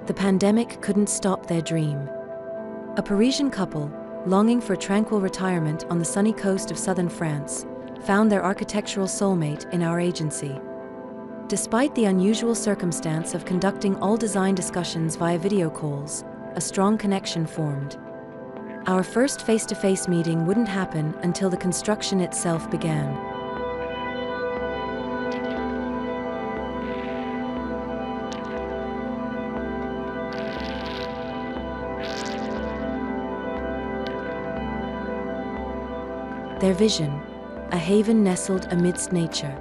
the pandemic couldn't stop their dream. A Parisian couple, longing for tranquil retirement on the sunny coast of southern France, found their architectural soulmate in our agency. Despite the unusual circumstance of conducting all design discussions via video calls, a strong connection formed. Our first face-to-face meeting wouldn't happen until the construction itself began. Their vision, a haven nestled amidst nature.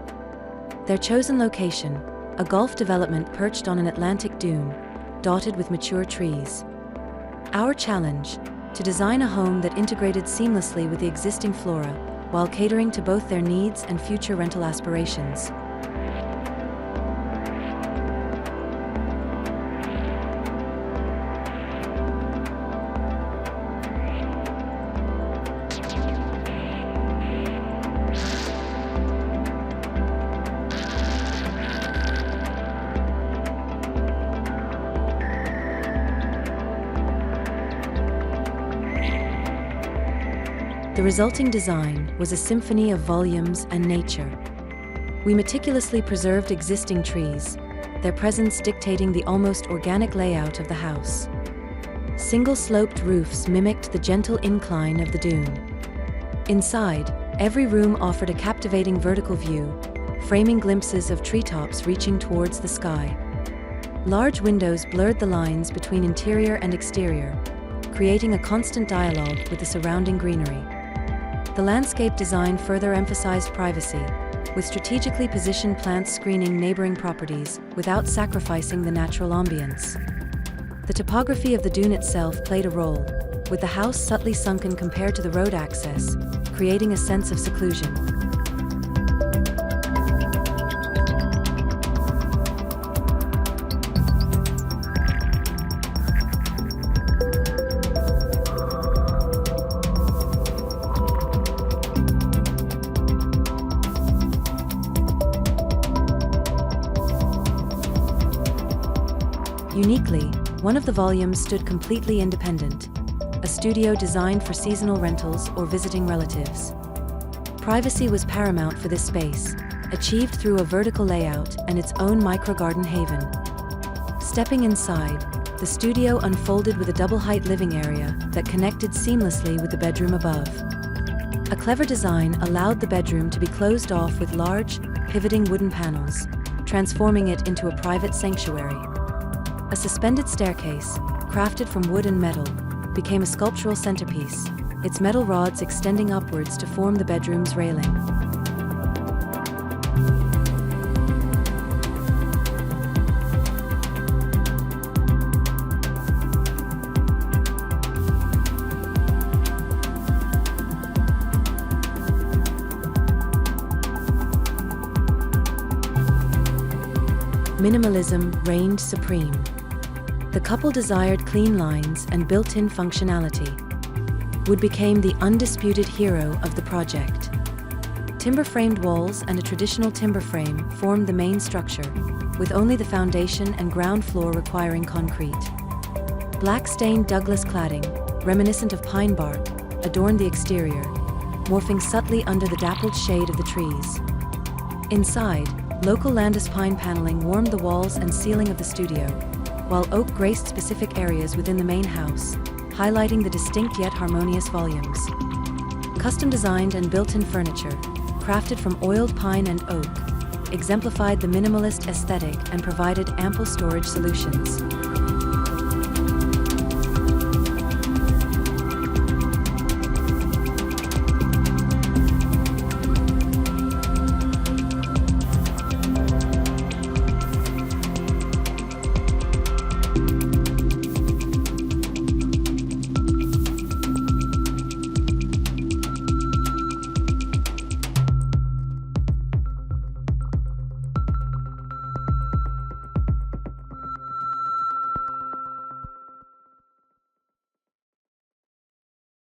Their chosen location, a golf development perched on an Atlantic dune, dotted with mature trees. Our challenge, to design a home that integrated seamlessly with the existing flora, while catering to both their needs and future rental aspirations. The resulting design was a symphony of volumes and nature. We meticulously preserved existing trees, their presence dictating the almost organic layout of the house. Single-sloped roofs mimicked the gentle incline of the dune. Inside, every room offered a captivating vertical view, framing glimpses of treetops reaching towards the sky. Large windows blurred the lines between interior and exterior, creating a constant dialogue with the surrounding greenery. The landscape design further emphasized privacy, with strategically positioned plants screening neighboring properties without sacrificing the natural ambience. The topography of the dune itself played a role, with the house subtly sunken compared to the road access, creating a sense of seclusion. Uniquely, one of the volumes stood completely independent, a studio designed for seasonal rentals or visiting relatives. Privacy was paramount for this space, achieved through a vertical layout and its own micro-garden haven. Stepping inside, the studio unfolded with a double-height living area that connected seamlessly with the bedroom above. A clever design allowed the bedroom to be closed off with large, pivoting wooden panels, transforming it into a private sanctuary. A suspended staircase, crafted from wood and metal, became a sculptural centerpiece, its metal rods extending upwards to form the bedroom's railing. Minimalism reigned supreme. The couple desired clean lines and built-in functionality. Wood became the undisputed hero of the project. Timber-framed walls and a traditional timber frame formed the main structure, with only the foundation and ground floor requiring concrete. Black-stained Douglas cladding, reminiscent of pine bark, adorned the exterior, morphing subtly under the dappled shade of the trees. Inside, local Landis pine paneling warmed the walls and ceiling of the studio, while oak graced specific areas within the main house, highlighting the distinct yet harmonious volumes. Custom designed and built-in furniture, crafted from oiled pine and oak, exemplified the minimalist aesthetic and provided ample storage solutions.